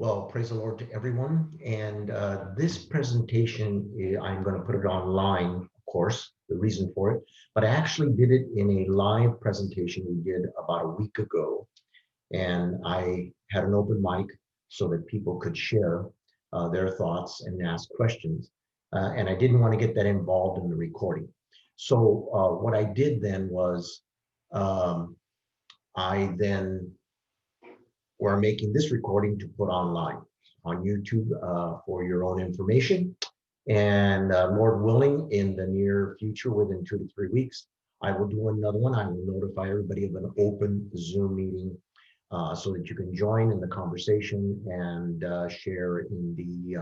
Well, praise the Lord to everyone. And this presentation, I'm going to put it online, of course, the reason for it, but I actually did it in a live presentation we did about a week ago. And I had an open mic so that people could share their thoughts and ask questions. And I didn't want to get that involved in the recording. So what I did then was um, I then we're making this recording to put online on YouTube for your own information. And Lord willing, in the near future, within 2 to 3 weeks, I will do another one. I will notify everybody of an open Zoom meeting so that you can join in the conversation and share in the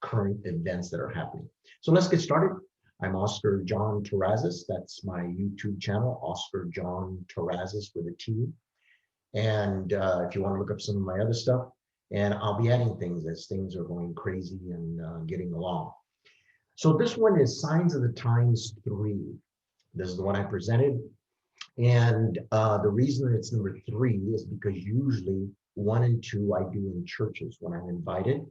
current events that are happening. So let's get started. I'm Oscar John Terrazas. That's my YouTube channel, Oscar John Terrazas with a T. And if you want to look up some of my other stuff, and I'll be adding things as things are going crazy and getting along. So this one is Signs of the Times 3. This is the one I presented. And the reason it's number 3 is because usually 1 and 2 I do in churches when I'm invited.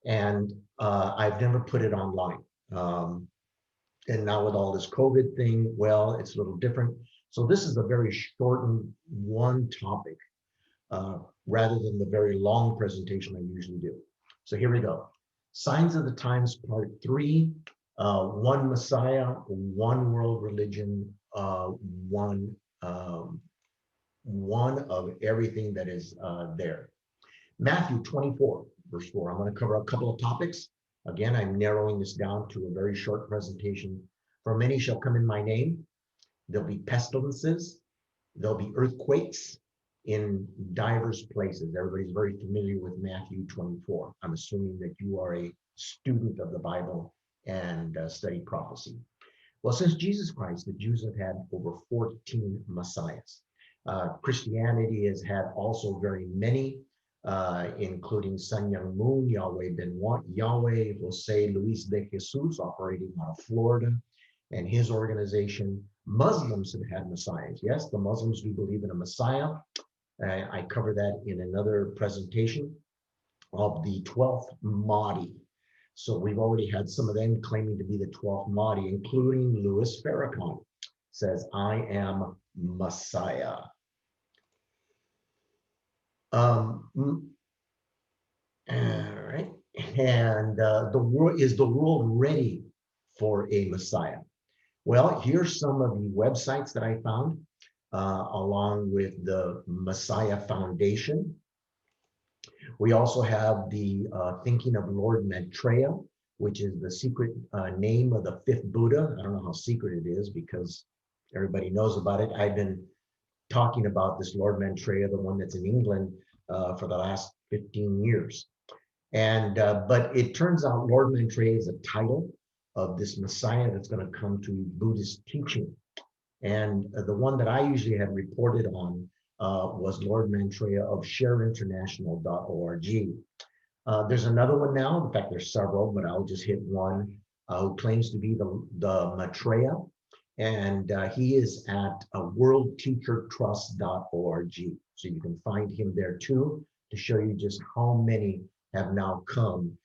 And I've never put it online. And now with all this COVID thing, well, it's a little different. So this is a very shortened one topic rather than the very long presentation I usually do. So here we go. Signs of the Times Part 3, one Messiah, one world religion, one of everything that is there. Matthew 24, verse 4. I'm going to cover a couple of topics. Again, I'm narrowing this down to a very short presentation. For many shall come in my name. There'll be pestilences. There'll be earthquakes in diverse places. Everybody's very familiar with Matthew 24. I'm assuming that you are a student of the Bible and study prophecy. Well, since Jesus Christ, the Jews have had over 14 messiahs. Christianity has had also very many, including Sun Young Moon, Yahweh Ben Yahweh, Jose Luis de Jesus, operating out of Florida, and his organization. Muslims have had messiahs. Yes, the Muslims do believe in a messiah. I cover that in another presentation of the 12th Mahdi. So we've already had some of them claiming to be the 12th Mahdi, including Louis Farrakhan. Says, I am Messiah. All right. And is the world ready for a Messiah? Well, here's some of the websites that I found, along with the Messiah Foundation. We also have the Thinking of Lord Maitreya, which is the secret name of the 5th Buddha. I don't know how secret it is because everybody knows about it. I've been talking about this Lord Maitreya, the one that's in England, for the last 15 years. And but it turns out Lord Maitreya is a title of this Messiah that's going to come to Buddhist teaching. And the one that I usually had reported on was Lord Maitreya of shareinternational.org. There's another one now. In fact, there's several, but I'll just hit one who claims to be the Maitreya. And he is at worldteachertrust.org. So you can find him there too, to show you just how many have now come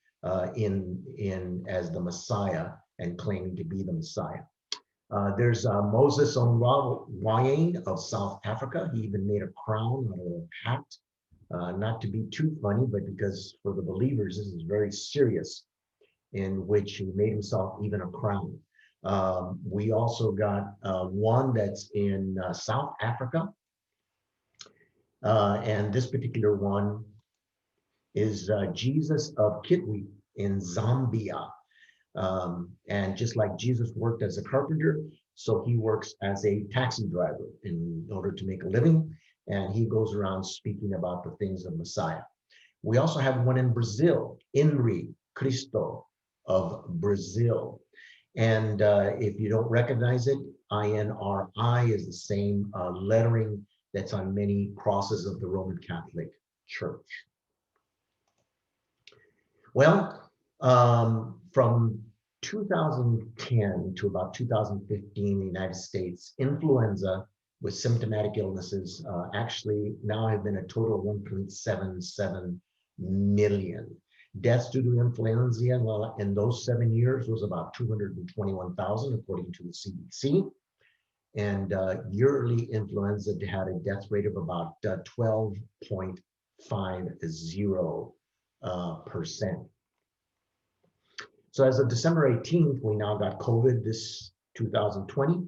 in as the Messiah and claiming to be the Messiah. There's Moses Onwayane of South Africa. He even made a crown out of a hat. Not to be too funny, but because for the believers, this is very serious, in which he made himself even a crown. We also got one that's in South Africa. And this particular one is Jesus of Kitwe in Zambia. And just like Jesus worked as a carpenter, so he works as a taxi driver in order to make a living. And he goes around speaking about the things of Messiah. We also have one in Brazil, Inri Cristo of Brazil. And if you don't recognize it, INRI is the same lettering that's on many crosses of the Roman Catholic Church. Well, from 2010 to about 2015, the United States, influenza with symptomatic illnesses actually now have been a total of 1.77 million. Deaths due to influenza, well, in those 7 years was about 221,000, according to the CDC. And yearly influenza had a death rate of about 12.50%. So as of December 18th, we now got COVID. This 2020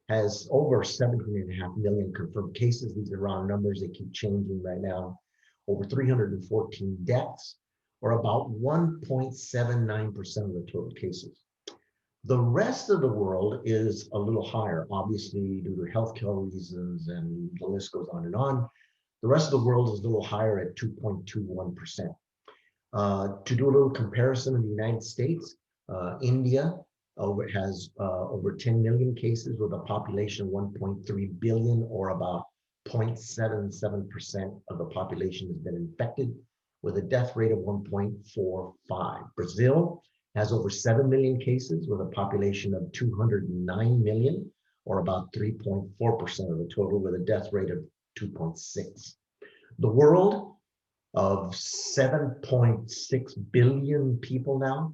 has over 17.5 million confirmed cases. These are round numbers. They keep changing right now. Over 314 deaths, or about 1.79% of the total cases. The rest of the world is a little higher, obviously, due to healthcare reasons, and the list goes on and on. The rest of the world is a little higher at 2.21%. To do a little comparison in the United States, India has over 10 million cases with a population of 1.3 billion, or about 0.77% of the population has been infected, with a death rate of 1.45. Brazil has over 7 million cases with a population of 209 million, or about 3.4% of the total, with a death rate of 2.6. The world of 7.6 billion people now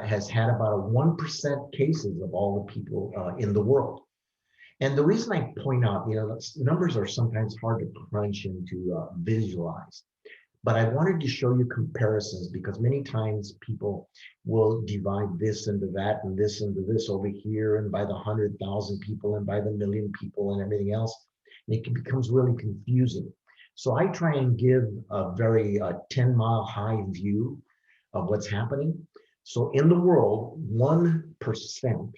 has had about a 1% cases of all the people in the world. And the reason I point out, numbers are sometimes hard to crunch and to visualize. But I wanted to show you comparisons, because many times people will divide this into that and this into this over here, and by the 100,000 people and by the million people and everything else. And it becomes really confusing. So I try and give a very 10-mile high view of what's happening. So in the world, 1%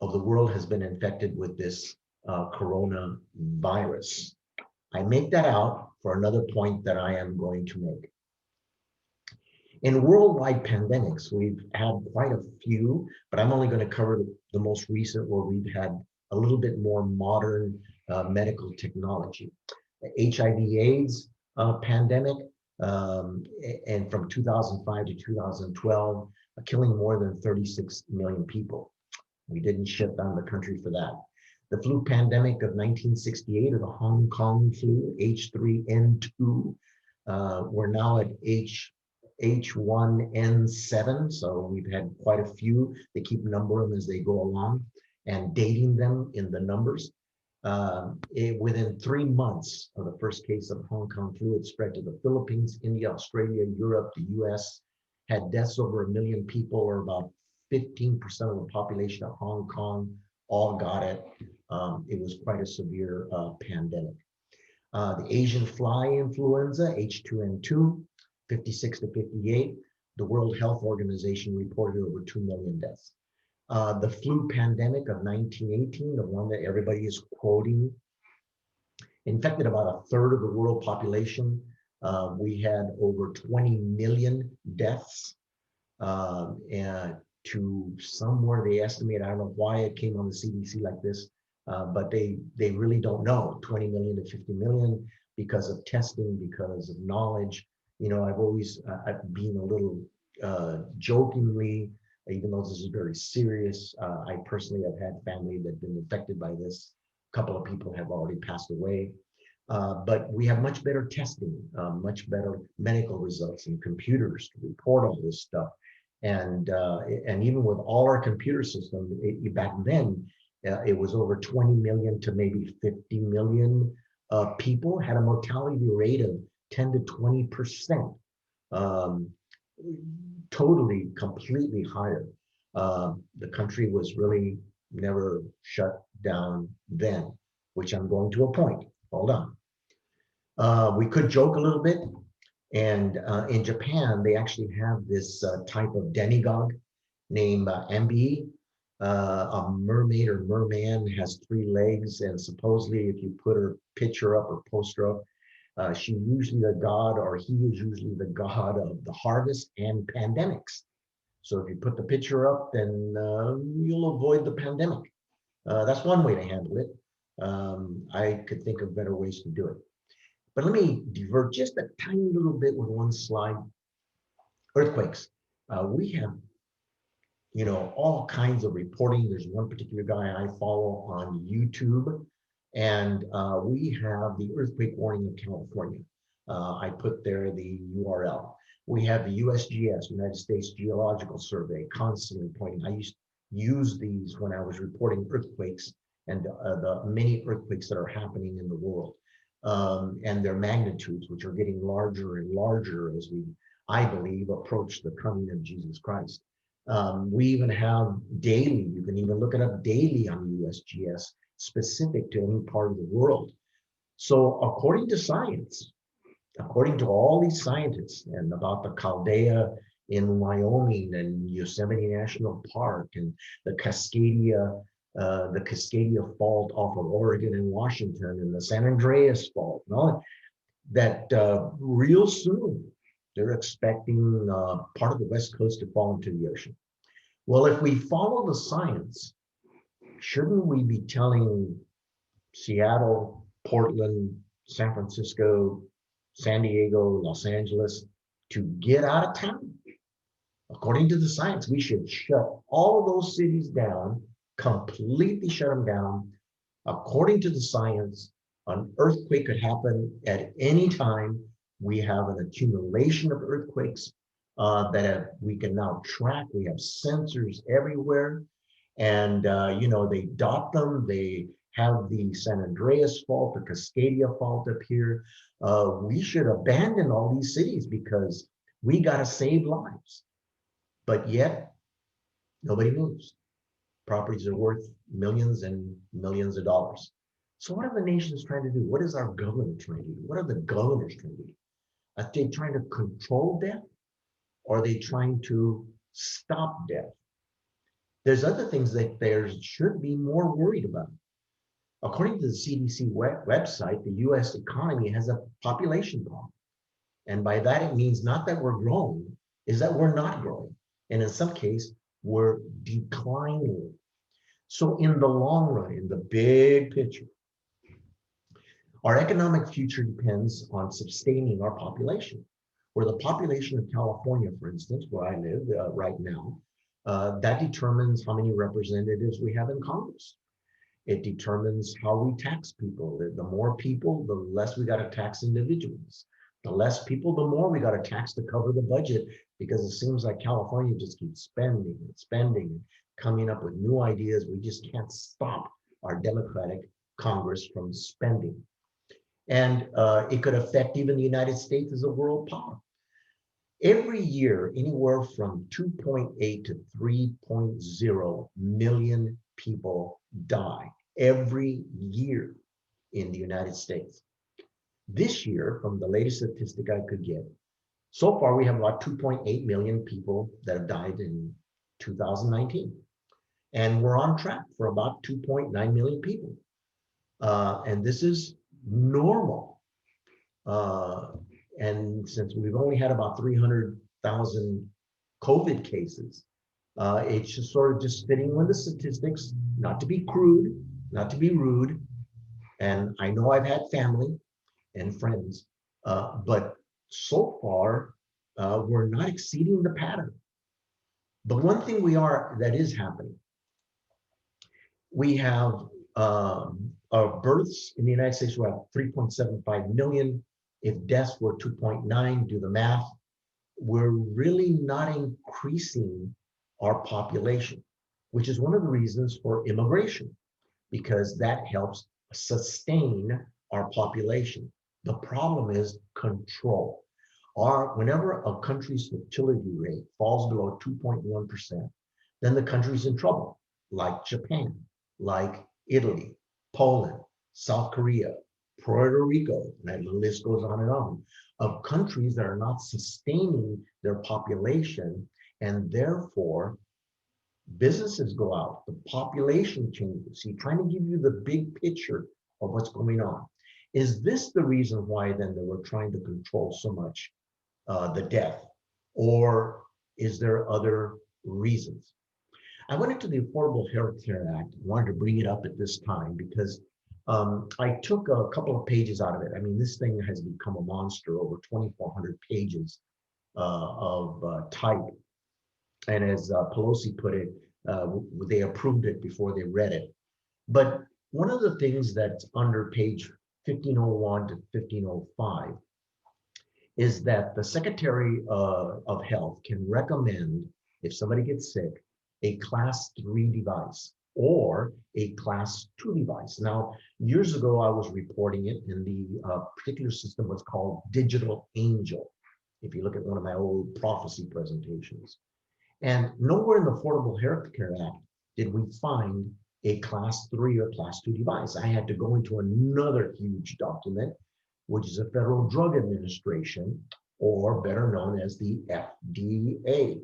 of the world has been infected with this coronavirus. I make that out for another point that I am going to make. In worldwide pandemics, we've had quite a few, but I'm only going to cover the most recent, where we've had a little bit more modern medical technology. The HIV/AIDS pandemic, and from 2005 to 2012, killing more than 36 million people. We didn't shut down the country for that. The flu pandemic of 1968, or the Hong Kong flu, H3N2, we're now at H1N7, so we've had quite a few. They keep numbering them as they go along and dating them in the numbers. Within 3 months of the first case of Hong Kong flu, it spread to the Philippines, India, Australia, Europe, the US, had deaths over 1 million people, or about 15% of the population of Hong Kong all got it. It was quite a severe pandemic. The Asian fly influenza, H2N2, 56 to 58, the World Health Organization reported over 2 million deaths. The flu pandemic of 1918, the one that everybody is quoting, infected about a third of the world population. We had over 20 million deaths. And to somewhere they estimate, I don't know why it came on the CDC like this, but they really don't know, 20 million to 50 million, because of testing, because of knowledge. I've always been a little jokingly, even though this is very serious, I personally have had family that have been infected by this. A couple of people have already passed away. But we have much better testing, much better medical results and computers to report all this stuff. And even with all our computer systems, back then, it was over 20 million to maybe 50 million people had a mortality rate of 10 to 20%. Totally, completely higher. The country was really never shut down then, which I'm going to a point. Hold on. We could joke a little bit. And in Japan, they actually have this type of demigod named Ambi. A mermaid or merman has 3 legs, and supposedly if you put her picture up or poster up, she's usually the god, or he is usually the god of the harvest and pandemics. So if you put the picture up, then you'll avoid the pandemic. That's one way to handle it. I could think of better ways to do it. But let me divert just a tiny little bit with one slide. Earthquakes. We have, all kinds of reporting. There's one particular guy I follow on YouTube, and we have the earthquake warning of California. I put there the URL. We have the USGS, United States Geological Survey, constantly pointing. I used to use these when I was reporting earthquakes and the many earthquakes that are happening in the world, and their magnitudes, which are getting larger and larger as we, I believe, approach the coming of Jesus Christ. We even have daily, you can even look it up daily on USGS, specific to any part of the world. So according to science, according to all these scientists, and about the Caldea in Wyoming and Yosemite National Park and the Cascadia Fault off of Oregon and Washington and the San Andreas Fault and all that, real soon they're expecting part of the West Coast to fall into the ocean. Well, if we follow the science, shouldn't we be telling Seattle, Portland, San Francisco, San Diego, Los Angeles to get out of town? According to the science, we should shut all of those cities down, completely shut them down. According to the science, an earthquake could happen at any time. We have an accumulation of earthquakes we can now track. We have sensors everywhere. And, they dot them. They have the San Andreas Fault, the Cascadia Fault up here. We should abandon all these cities because we got to save lives. But yet, nobody moves. Properties are worth millions and millions of dollars. So what are the nations trying to do? What is our government trying to do? What are the governors trying to do? Are they trying to control death? Or are they trying to stop death? There's other things that there should be more worried about. According to the CDC website, the US economy has a population problem. And by that, it means not that we're growing, is that we're not growing. And in some case, we're declining. So in the long run, in the big picture, our economic future depends on sustaining our population. Where the population of California, for instance, where I live right now, that determines how many representatives we have in Congress. It determines how we tax people. The more people, the less we got to tax individuals. The less people, the more we got to tax to cover the budget, because it seems like California just keeps spending and spending and coming up with new ideas. We just can't stop our Democratic Congress from spending. And it could affect even the United States as a world power. Every year, anywhere from 2.8 to 3.0 million people die every year in the United States. This year, from the latest statistic I could get, so far we have about 2.8 million people that have died in 2019. And we're on track for about 2.9 million people. And this is normal. And since we've only had about 300,000 COVID cases, it's just sort of just fitting with the statistics, not to be crude, not to be rude. And I know I've had family and friends, but so far, we're not exceeding the pattern. But one thing that is happening, we have our births in the United States, we have 3.75 million. If deaths were 2.9, do the math, we're really not increasing our population, which is one of the reasons for immigration, because that helps sustain our population. The problem is control. Whenever a country's fertility rate falls below 2.1%, then the country's in trouble, like Japan, like Italy, Poland, South Korea, Puerto Rico, and the list goes on, of countries that are not sustaining their population, and therefore businesses go out, the population changes. He's trying to give you the big picture of what's going on. Is this the reason why then that we're trying to control so much the death, or is there other reasons? I went into the Affordable Health Care Act, wanted to bring it up at this time because I took a couple of pages out of it. I mean, this thing has become a monster, over 2,400 pages of type. And as Pelosi put it, they approved it before they read it. But one of the things that's under page 1501 to 1505 is that the Secretary of Health can recommend, if somebody gets sick, a class 3 device or a class 2 device. Now, years ago, I was reporting it, and the particular system was called Digital Angel, if you look at one of my old prophecy presentations. And nowhere in the Affordable Health Care Act did we find a class 3 or class 2 device. I had to go into another huge document, which is the Federal Drug Administration, or better known as the FDA.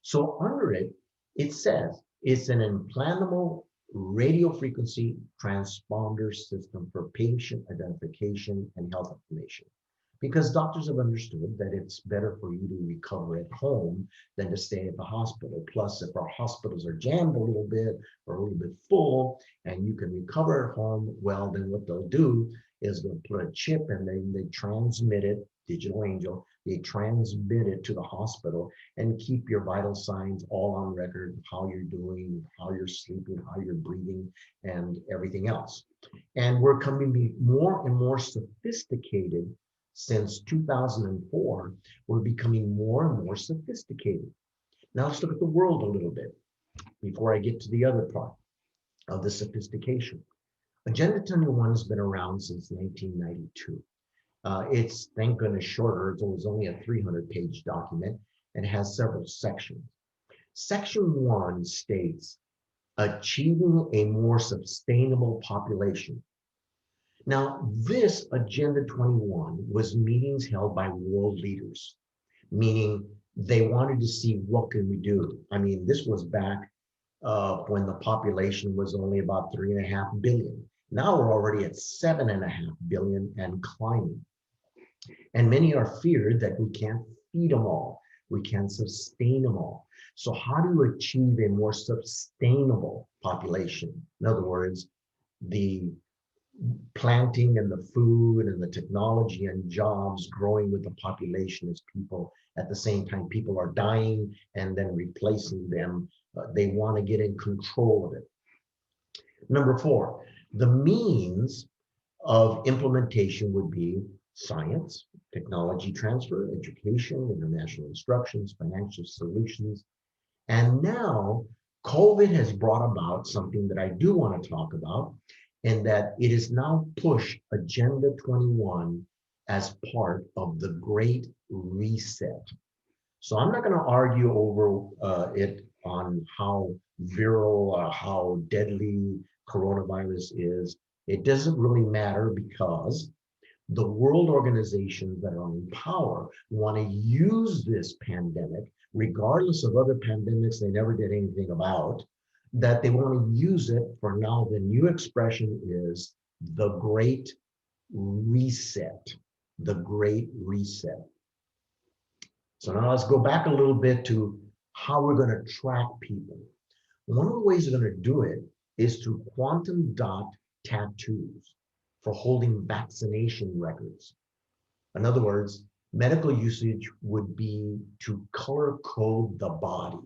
So under it, it says it's an implantable radio frequency transponder system for patient identification and health information. Because doctors have understood that it's better for you to recover at home than to stay at the hospital. Plus, if our hospitals are jammed a little bit or a little bit full and you can recover at home, well, then what they'll do is they'll put a chip and then they transmit it, Digital Angel, they transmit it to the hospital and keep your vital signs all on record, how you're doing, how you're sleeping, how you're breathing, and everything else. And we're coming to be more and more sophisticated. Since 2004, we're becoming more and more sophisticated. Now let's look at the world a little bit before I get to the other part of the sophistication. Agenda 21 has been around since 1992. It's, thank goodness, shorter. It was only a 300-page document and has several sections. Section 1 states, achieving a more sustainable population. Now, this Agenda 21 was meetings held by world leaders, meaning they wanted to see what can we do. I mean, this was back when the population was only about 3.5 billion. Now we're already at 7.5 billion and climbing. And many are feared that we can't feed them all. We can't sustain them all. So how do you achieve a more sustainable population? In other words, the planting and the food and the technology and jobs growing with the population as people, at the same time, people are dying and then replacing them. They want to get in control of it. Number 4, the means of implementation would be science, technology transfer, education, international instructions, financial solutions. And now COVID has brought about something that I do want to talk about, and that it is now pushed Agenda 21 as part of the Great Reset. So I'm not going to argue over it on how viral, how deadly coronavirus is. It doesn't really matter because the world organizations that are in power want to use this pandemic, regardless of other pandemics they never did anything about, that they want to use it for now. The new expression is the Great Reset, the Great Reset. So now let's go back a little bit to how we're going to track people. One of the ways we're going to do it is through quantum dot tattoos for holding vaccination records. In other words, medical usage would be to color code the body.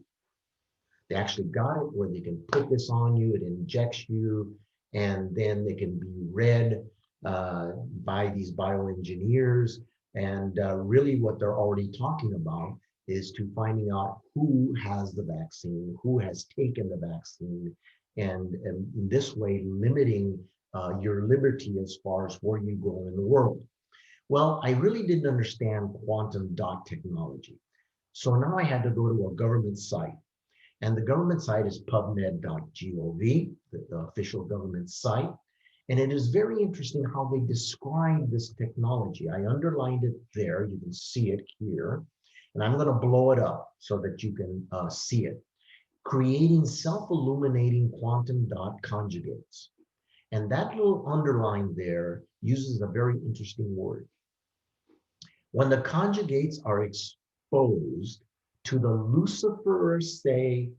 They actually got it where they can put this on you, it injects you, and then they can be read by these bioengineers. And really what they're already talking about is to finding out who has the vaccine, who has taken the vaccine, and in this way limiting your liberty as far as where you go in the world. Well, I really didn't understand quantum dot technology. So now I had to go to a government site. And the government site is pubmed.gov, the official government site. And it is very interesting how they describe this technology. I underlined it there. You can see it here. And I'm going to blow it up so that you can see it. Creating self-illuminating quantum dot conjugates. And that little underline there uses a very interesting word. When the conjugates are exposed to the luciferase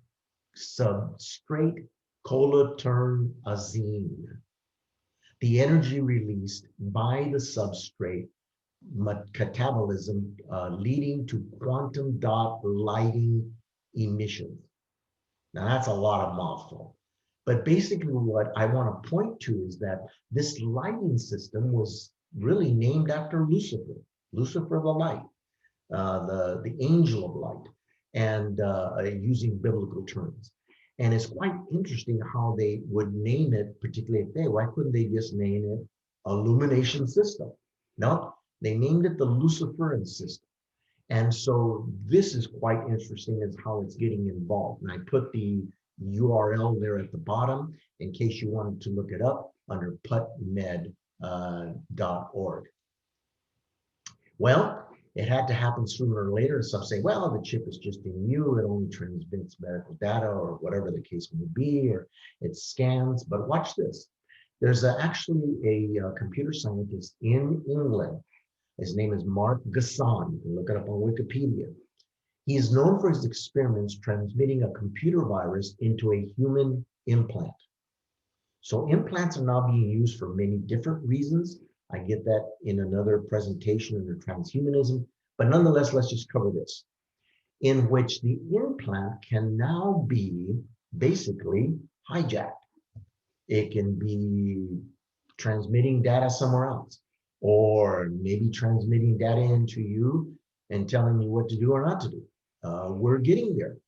substrate cholinesterase, the energy released by the substrate catabolism leading to quantum dot lighting emissions. Now that's a lot of mouthful. But basically what I want to point to is that this lighting system was really named after Lucifer. Lucifer the light, the angel of light, and using biblical terms. And it's quite interesting how they would name it, particularly if why couldn't they just name it illumination system? No, they named it the Luciferian system. And so this is quite interesting as how it's getting involved. And I put the URL there at the bottom in case you wanted to look it up under putmed.org. Well, it had to happen sooner or later. Some say, well, the chip is just in you. It only transmits medical data or whatever the case may be, or it scans. But watch this. There's actually a computer scientist in England. His name is Mark Gasson. You can look it up on Wikipedia. He is known for his experiments transmitting a computer virus into a human implant. So implants are now being used for many different reasons. I get that in another presentation under transhumanism, but nonetheless, let's just cover this, in which the implant can now be basically hijacked. It can be transmitting data somewhere else, or maybe transmitting data into you and telling me what to do or not to do. We're getting there.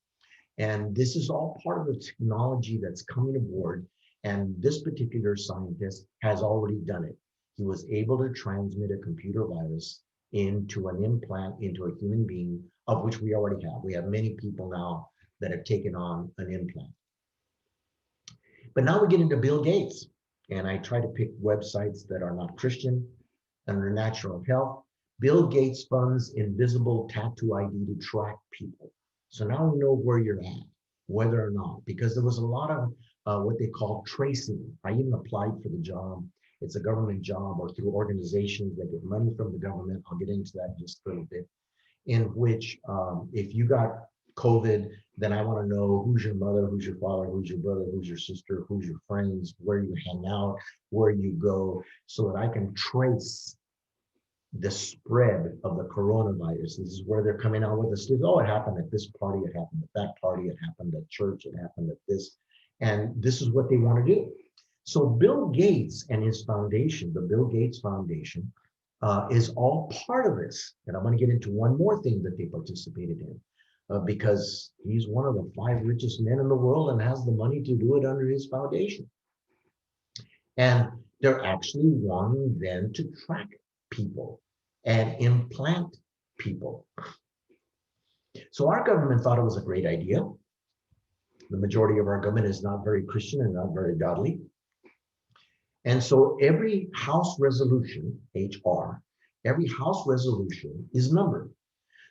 And this is all part of the technology that's coming aboard. And this particular scientist has already done it. He was able to transmit a computer virus into an implant, into a human being, of which we already have. We have many people now that have taken on an implant. But now we get into Bill Gates. And I try to pick websites that are not Christian under natural health. Bill Gates funds invisible tattoo ID to track people. So now we know where you're at, whether or not, because there was a lot of what they call tracing. I even applied for the job. It's a government job or through organizations that get money from the government. I'll get into that in just a little bit, in which if you got COVID, then I want to know who's your mother, who's your father, who's your brother, who's your sister, who's your friends, where you hang out, where you go, so that I can trace the spread of the coronavirus. This is where they're coming out with this. Oh, it happened at this party, it happened at that party, it happened at church, it happened at this. And this is what they want to do. So Bill Gates and his foundation, the Bill Gates Foundation, is all part of this. And I'm going to get into one more thing that they participated in, because he's one of the 5 richest men in the world and has the money to do it under his foundation. And they're actually wanting them to track people and implant people. So our government thought it was a great idea. The majority of our government is not very Christian and not very godly. And so every House resolution, HR, every House resolution is numbered.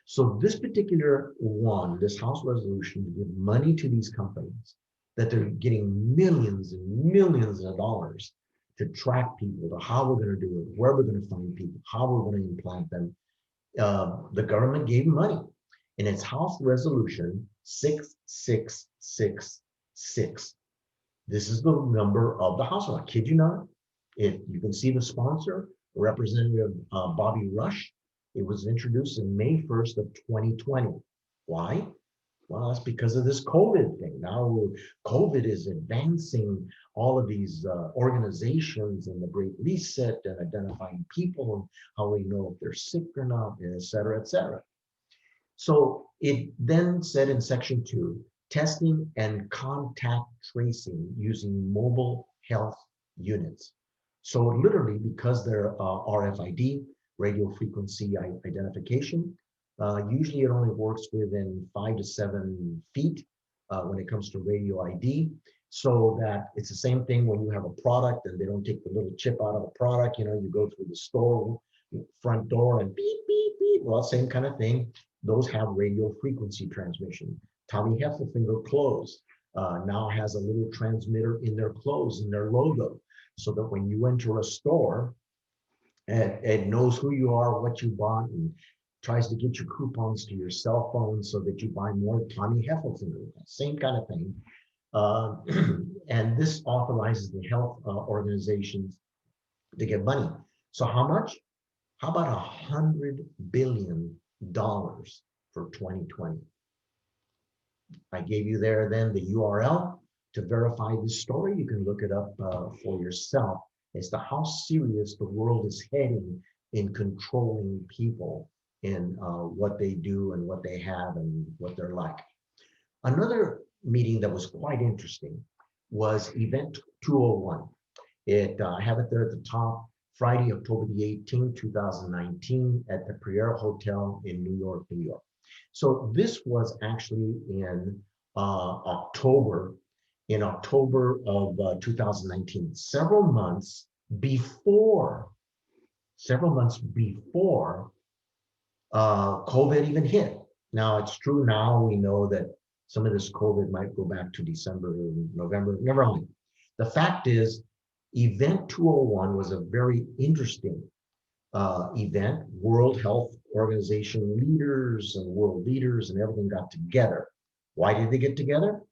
So this particular one, this House resolution to give money to these companies, that they're getting millions and millions of dollars to track people, to how we're going to do it, where we're going to find people, how we're going to implant them. The government gave money. And it's House Resolution 6666. This is the number of the House. I kid you not. If you can see the sponsor, Representative Bobby Rush. It was introduced in May 1st of 2020. Why? Well, that's because of this COVID thing. Now COVID is advancing all of these organizations and the Great Reset and identifying people and how we know if they're sick or not, et cetera, et cetera. So it then said in section 2, testing and contact tracing using mobile health units. So literally, because they're RFID, radio frequency identification, usually it only works within 5 to 7 feet when it comes to radio ID. So that it's the same thing when you have a product and they don't take the little chip out of the product, you know, you go through the store front door and beep, beep, beep. Well, same kind of thing. Those have radio frequency transmission. Tommy Hilfiger clothes now has a little transmitter in their clothes, in their logo, so that when you enter a store, it knows who you are, what you bought, and tries to get your coupons to your cell phone so that you buy more Tommy Hilfiger. Same kind of thing. And this authorizes the health organizations to get money. So how much? How about $100 billion for 2020? I gave you there then the URL to verify this story. You can look it up for yourself as to how serious the world is heading in controlling people in what they do and what they have and what they're like. Another meeting that was quite interesting was Event 201. I have it there at the top, Friday, October the 18th, 2019, at the Priera Hotel in New York, New York. So this was actually October, in October of 2019, before, several months before COVID even hit. Now, it's true now, we know that some of this COVID might go back to December or November, never mind. The fact is, Event 201 was a very interesting event. World Health Organization leaders and world leaders and everything got together. Why did they get together?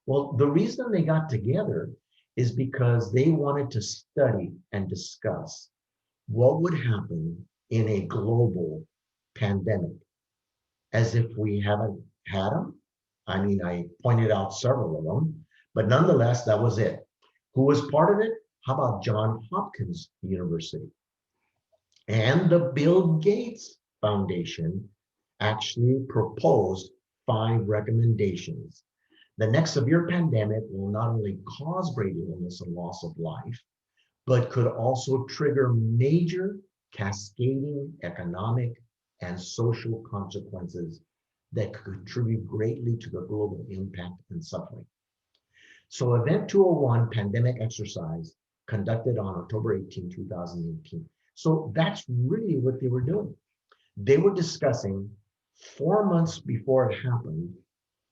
Well, the reason they got together is because they wanted to study and discuss what would happen in a global pandemic, as if we haven't had them. I mean, I pointed out several of them, but nonetheless, that was it. Who was part of it? How about Johns Hopkins University? And the Bill Gates Foundation actually proposed 5 recommendations. The next severe pandemic will not only cause great illness and loss of life, but could also trigger major cascading economic and social consequences that could contribute greatly to the global impact and suffering. So Event 201 pandemic exercise conducted on October 18, 2018. So that's really what they were doing. They were discussing 4 months before it happened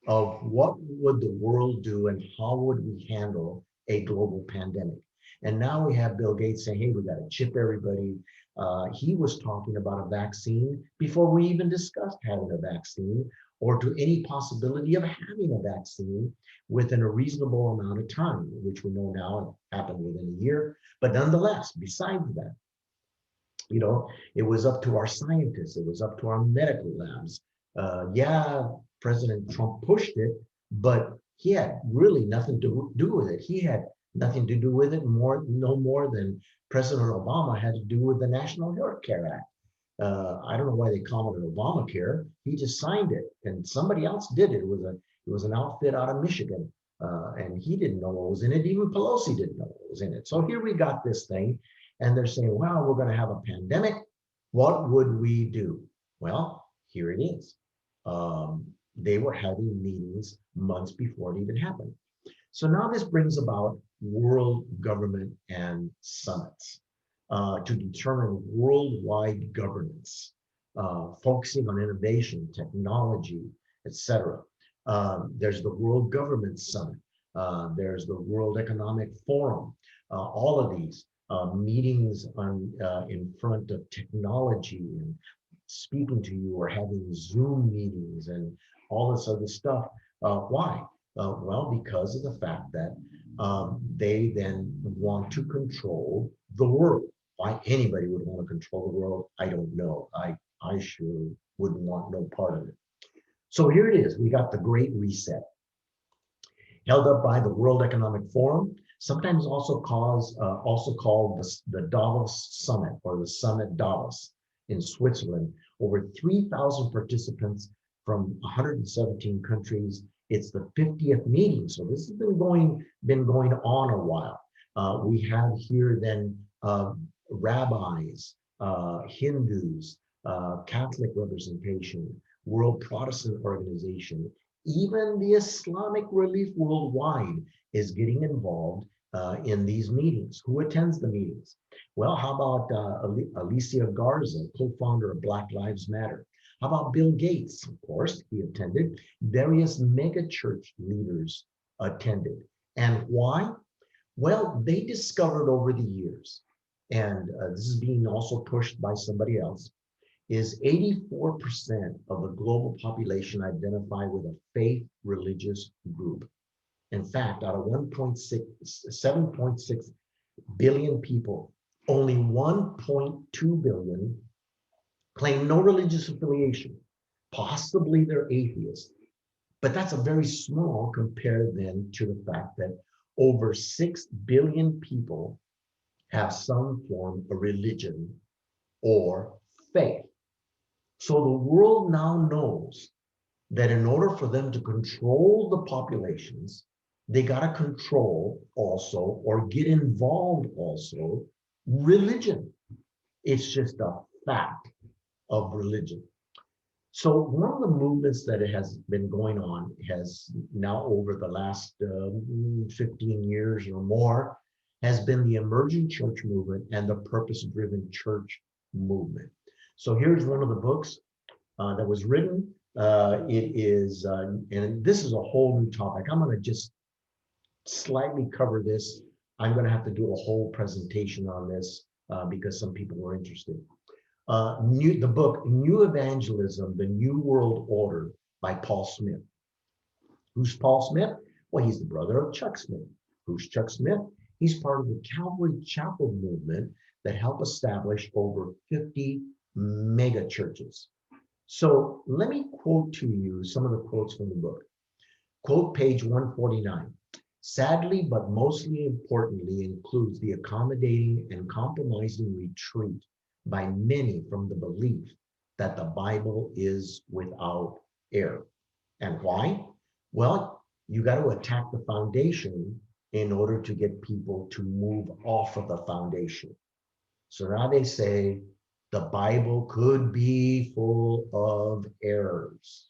of what would the world do and how would we handle a global pandemic. And now we have Bill Gates saying, hey, we got to chip everybody. He was talking about a vaccine before we even discussed having a vaccine or to any possibility of having a vaccine within a reasonable amount of time, which we know now happened within a year. But nonetheless, besides that, it was up to our scientists, it was up to our medical labs. Yeah, President Trump pushed it, but he had really nothing to do with it. He had nothing to do with it no more than President Obama had to do with the National Health Care Act. I don't know why they call it Obamacare. He just signed it, and somebody else did it. It was an outfit out of Michigan, and he didn't know what was in it. Even Pelosi didn't know what was in it. So here we got this thing. And they're saying, wow, we're going to have a pandemic. What would we do? Well, here it is. They were having meetings months before it even happened. So now this brings about world government and summits to determine worldwide governance, focusing on innovation, technology, etc. There's the World Government Summit. There's the World Economic Forum. All of these meetings in front of technology and speaking to you or having Zoom meetings and all this other stuff. Why? Well, because of the fact that they then want to control the world. Why anybody would want to control the world, I don't know. I sure wouldn't want no part of it. So here it is. We got the Great Reset, held up by the World Economic Forum, sometimes also called the Davos Summit or the Summit Davos in Switzerland. Over 3,000 participants from 117 countries. It's the 50th meeting, so this has been going on a while. We have here then rabbis, Hindus, Catholic representation, World Protestant Organization, even the Islamic Relief Worldwide is getting involved in these meetings. Who attends the meetings? Well, how about Alicia Garza, co-founder of Black Lives Matter? How about Bill Gates? Of course, he attended. Various mega church leaders attended. And why? Well, they discovered over the years, and this is being also pushed by somebody else, is 84% of the global population identify with a faith religious group. In fact, out of 7.6 billion people, only 1.2 billion claim no religious affiliation. Possibly they're atheists, but that's a very small compared then to the fact that over 6 billion people have some form of religion or faith. So the world now knows that in order for them to control the populations, they got to control also or get involved also religion. It's just a fact of religion. So one of the movements that has been going on has now over the last 15 years or more has been the emerging church movement and the purpose-driven church movement. So here's one of the books that was written. It is, and this is a whole new topic. I'm going to just slightly cover this. I'm going to have to do a whole presentation on this because some people were interested. The book, New Evangelism, The New World Order by Paul Smith. Who's Paul Smith? Well, he's the brother of Chuck Smith. Who's Chuck Smith? He's part of the Calvary Chapel movement that helped establish over 50 mega churches. So let me quote to you some of the quotes from the book. Quote page 149. Sadly, but mostly importantly, includes the accommodating and compromising retreat by many from the belief that the Bible is without error. And why? Well, you got to attack the foundation in order to get people to move off of the foundation. So now they say the Bible could be full of errors.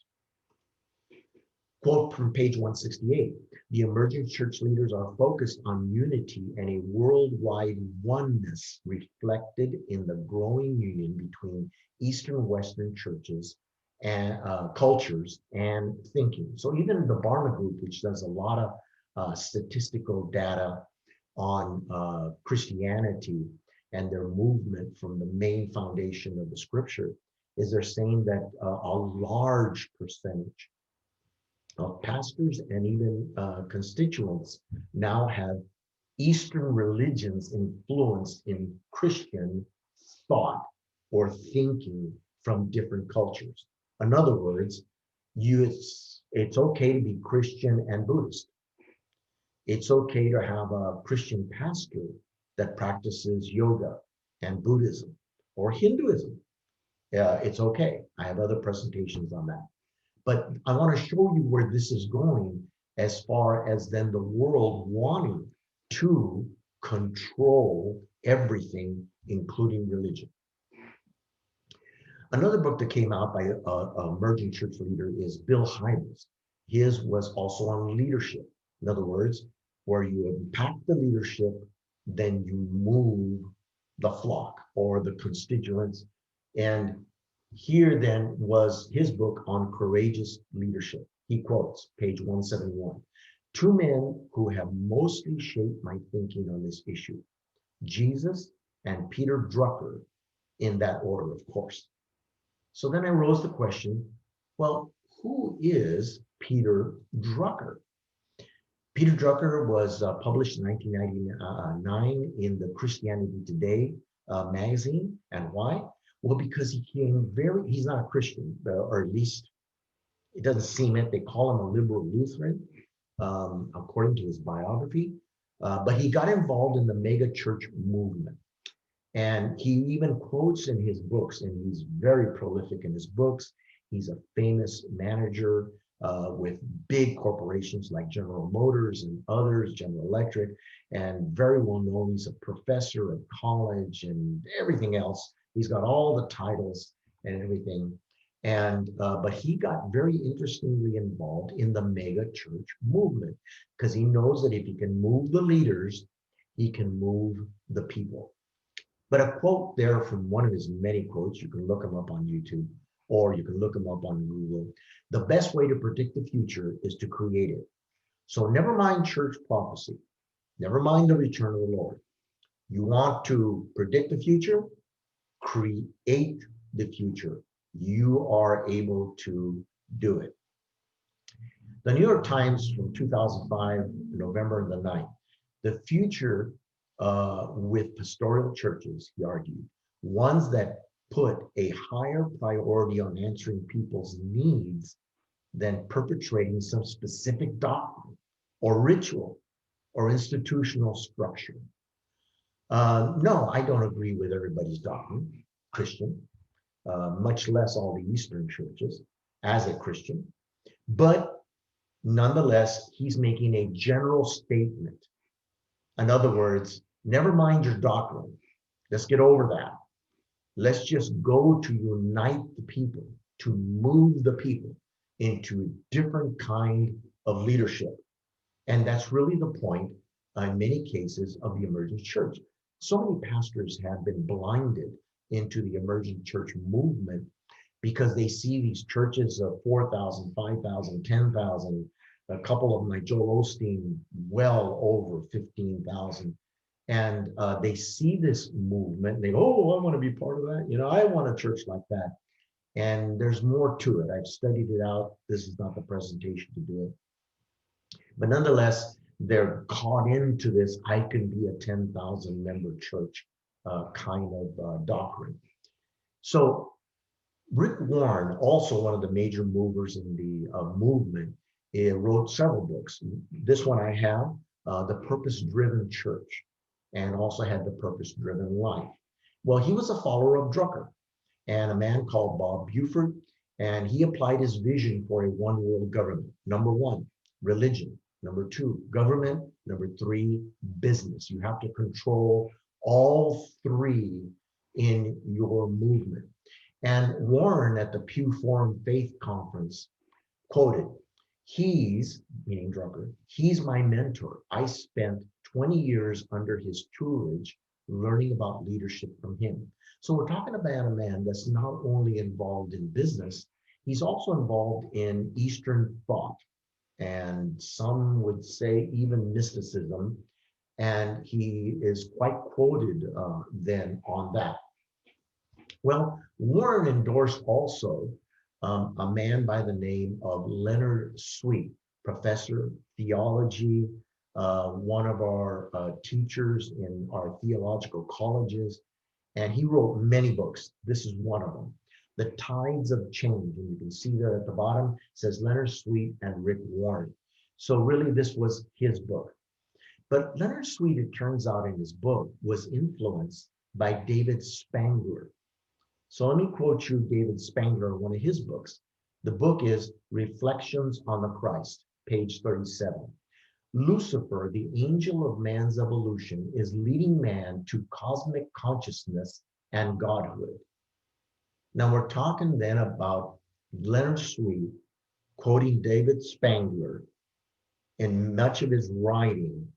Quote from page 168, the emerging church leaders are focused on unity and a worldwide oneness reflected in the growing union between Eastern and Western churches and cultures and thinking. So even the Barna Group, which does a lot of statistical data on Christianity and their movement from the main foundation of the scripture, is they're saying that a large percentage of pastors and even constituents now have Eastern religions influenced in Christian thought or thinking from different cultures. In other words, it's okay to be Christian and Buddhist. It's okay to have a Christian pastor that practices yoga and Buddhism or Hinduism. It's okay. I have other presentations on that. But I want to show you where this is going as far as then the world wanting to control everything, including religion. Another book that came out by an emerging church leader is Bill Hybels. His was also on leadership. In other words, where you impact the leadership, then you move the flock or the constituents. And here then was his book on courageous leadership. He quotes page 171. Two men who have mostly shaped my thinking on this issue, Jesus and Peter Drucker, in that order, of course. So then I rose the question, well, who is Peter Drucker? Peter Drucker was published in 1999 in the Christianity Today magazine. And why? Well, because he's not a Christian, or at least it doesn't seem it. They call him a liberal Lutheran, according to his biography. But he got involved in the mega church movement. And he even quotes in his books, and he's very prolific in his books. He's a famous manager with big corporations like General Motors and others, General Electric, and very well known. He's a professor at college and everything else. He's got all the titles and everything. And but he got very interestingly involved in the mega church movement because he knows that if he can move the leaders, he can move the people. But a quote there from one of his many quotes, you can look him up on YouTube or you can look him up on Google. The best way to predict the future is to create it. So never mind church prophecy, never mind the return of the Lord. You want to predict the future? Create the future. You are able to do it. The New York Times from 2005, November the 9th, the future with pastoral churches, he argued, ones that put a higher priority on answering people's needs than perpetrating some specific doctrine or ritual or institutional structure. No, I don't agree with everybody's doctrine. Christian, much less all the Eastern churches as a Christian. But nonetheless, he's making a general statement. In other words, never mind your doctrine. Let's get over that. Let's just go to unite the people, to move the people into a different kind of leadership. And that's really the point, in many cases, of the emergent church. So many pastors have been blinded into the emergent church movement because they see these churches of 4,000, 5,000, 10,000, a couple of them like Joel Osteen, well over 15,000. And they see this movement. They go, oh, I want to be part of that. You know, I want a church like that. And there's more to it. I've studied it out. This is not the presentation to do it. But nonetheless, they're caught into this, I can be a 10,000 member church kind of doctrine. So Rick Warren, also one of the major movers in the movement, wrote several books. This one I have, The Purpose-Driven Church, and also had The Purpose-Driven Life. Well, he was a follower of Drucker and a man called Bob Buford, and he applied his vision for a one world government. Number one, religion. Number two, government. Number three, business. You have to control all three in your movement. And Warren at the Pew Forum Faith Conference quoted, he's, meaning Drucker, he's my mentor. I spent 20 years under his tutelage learning about leadership from him. So we're talking about a man that's not only involved in business, he's also involved in Eastern thought, and some would say even mysticism. And he is quite quoted then on that. Well, Warren endorsed also a man by the name of Leonard Sweet, professor, theology, one of our teachers in our theological colleges. And he wrote many books. This is one of them, The Tides of Change. And you can see there at the bottom, it says Leonard Sweet and Rick Warren. So really this was his book. But Leonard Sweet, it turns out in his book, was influenced by David Spangler. So let me quote you David Spangler in one of his books. The book is Reflections on the Christ, page 37. Lucifer, the angel of man's evolution, is leading man to cosmic consciousness and godhood. Now we're talking then about Leonard Sweet quoting David Spangler in much of his writing,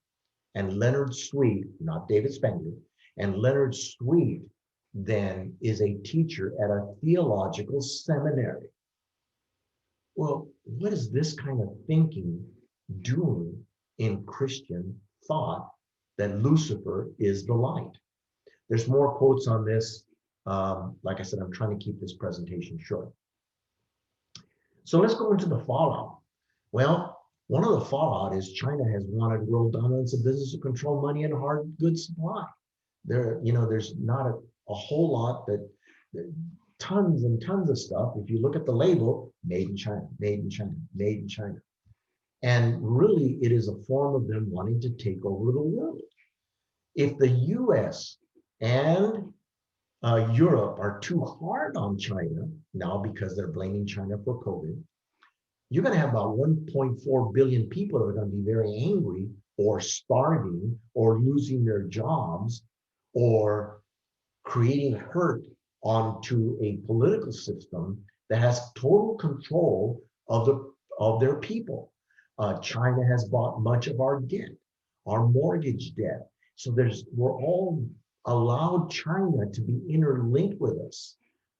and Leonard Sweet, not David Spangler, and Leonard Sweet then is a teacher at a theological seminary. Well, what is this kind of thinking doing in Christian thought that Lucifer is the light? There's more quotes on this. Like I said, I'm trying to keep this presentation short. So let's go into the fallout. Well, one of the fallout is China has wanted world dominance of business to control money and hard goods supply. There's not a whole lot tons and tons of stuff. If you look at the label, made in China, made in China, made in China. And really, it is a form of them wanting to take over the world. If the US and Europe are too hard on China now because they're blaming China for COVID, you're going to have about 1.4 billion people that are going to be very angry or starving or losing their jobs or creating hurt onto a political system that has total control of their people. China has bought much of our debt, our mortgage debt. So we're all allowed China to be interlinked with us.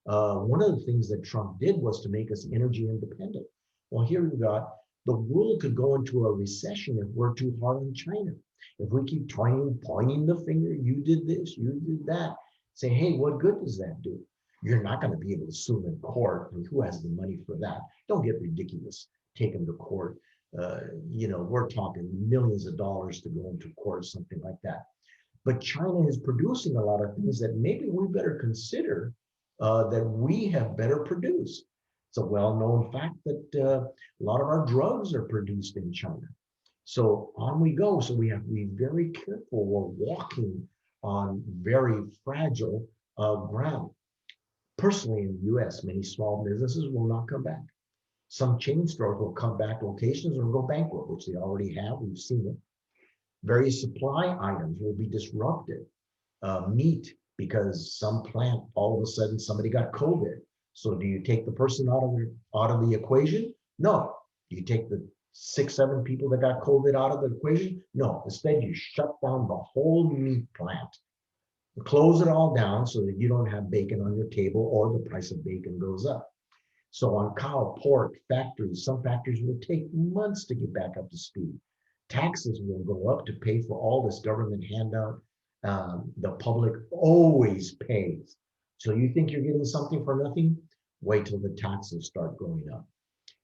One of the things that Trump did was to make us energy independent. Well, here we've got the world could go into a recession if we're too hard on China. If we keep pointing the finger, you did this, you did that, say, hey, what good does that do? You're not going to be able to sue them in court. And who has the money for that? Don't get ridiculous. Take them to court. We're talking millions of dollars to go into court, something like that. But China is producing a lot of things that maybe we better consider that we have better produced. It's a well-known fact that a lot of our drugs are produced in China. So on we go. So we have to be very careful. We're walking on very fragile ground. Personally, in the US, many small businesses will not come back. Some chain stores will come back locations or go bankrupt, which they already have. We've seen it. Various supply items will be disrupted. Meat, because some plant, all of a sudden somebody got COVID. So do you take the person out of the equation? No. Do you take the 6, 7 people that got COVID out of the equation? No. Instead, you shut down the whole meat plant. Close it all down so that you don't have bacon on your table or the price of bacon goes up. So on cow, pork, factories, some factories will take months to get back up to speed. Taxes will go up to pay for all this government handout. The public always pays. So you think you're getting something for nothing? Wait till the taxes start going up.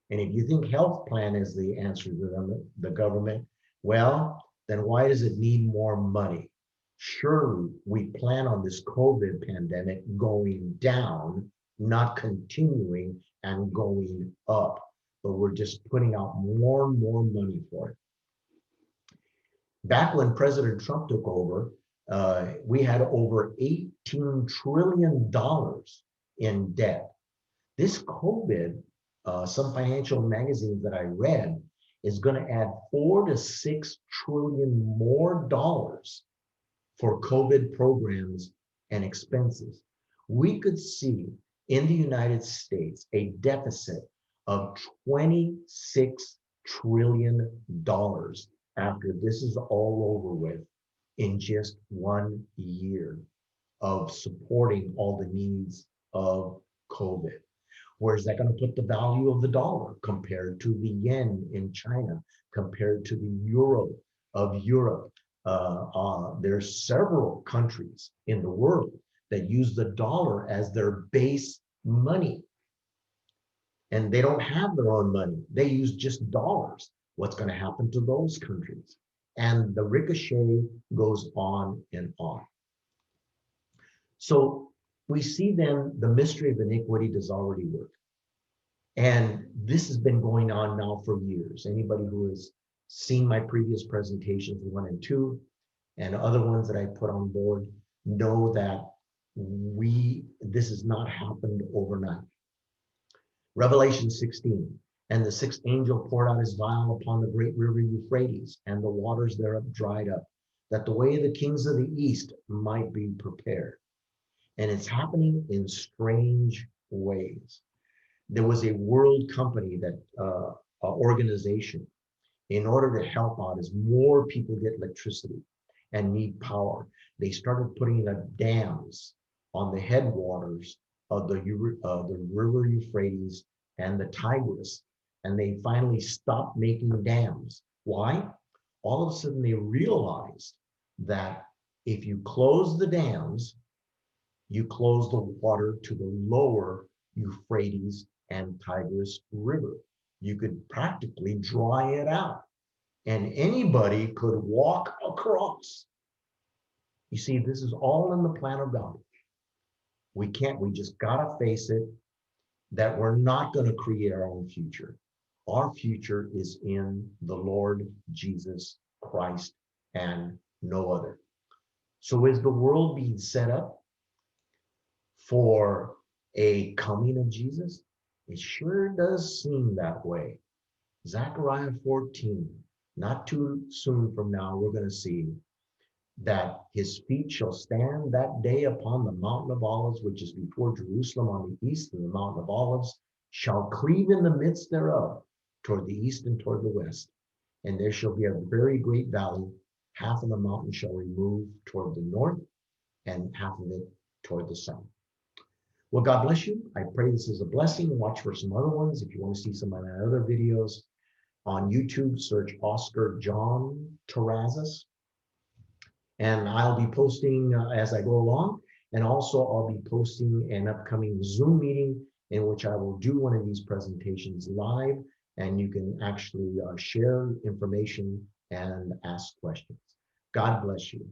And if you think health plan is the answer to the government, well, then why does it need more money? Surely we plan on this COVID pandemic going down, not continuing and going up, but we're just putting out more and more money for it. Back when President Trump took over, we had over $18 trillion in debt. This COVID, some financial magazines that I read, is going to add $4 to $6 trillion more dollars for COVID programs and expenses. We could see in the United States a deficit of $26 trillion after this is all over with in just 1 year of supporting all the needs of COVID. Where's that going to put the value of the dollar compared to the yen in China, compared to the euro of Europe? There's several countries in the world that use the dollar as their base money. And they don't have their own money. They use just dollars. What's going to happen to those countries? And the ricochet goes on and on. So we see then the mystery of iniquity does already work. And this has been going on now for years. Anybody who has seen my previous presentations, 1 and 2, and other ones that I put on board, know that this has not happened overnight. Revelation 16, and the 6th angel poured out his vial upon the great river Euphrates, and the waters thereof dried up, that the way of the kings of the east might be prepared. And it's happening in strange ways. There was a world company that organization, in order to help out as more people get electricity and need power, they started putting up dams on the headwaters of the river Euphrates and the Tigris, and they finally stopped making dams. Why? All of a sudden they realized that if you close the dams, you close the water to the lower Euphrates and Tigris River. You could practically dry it out, and anybody could walk across. You see, this is all in the plan of God. We just gotta face it, that we're not gonna create our own future. Our future is in the Lord Jesus Christ and no other. So is the world being set up for a coming of Jesus? It sure does seem that way. Zechariah 14, not too soon from now, we're going to see that his feet shall stand that day upon the mountain of olives, which is before Jerusalem on the east, and the mountain of olives shall cleave in the midst thereof toward the east and toward the west. And there shall be a very great valley. Half of the mountain shall remove toward the north, and half of it toward the south. Well, God bless you. I pray this is a blessing. Watch for some other ones. If you want to see some of my other videos on YouTube, search Oscar John Terrazas. And I'll be posting as I go along. And also I'll be posting an upcoming Zoom meeting in which I will do one of these presentations live, and you can actually share information and ask questions. God bless you.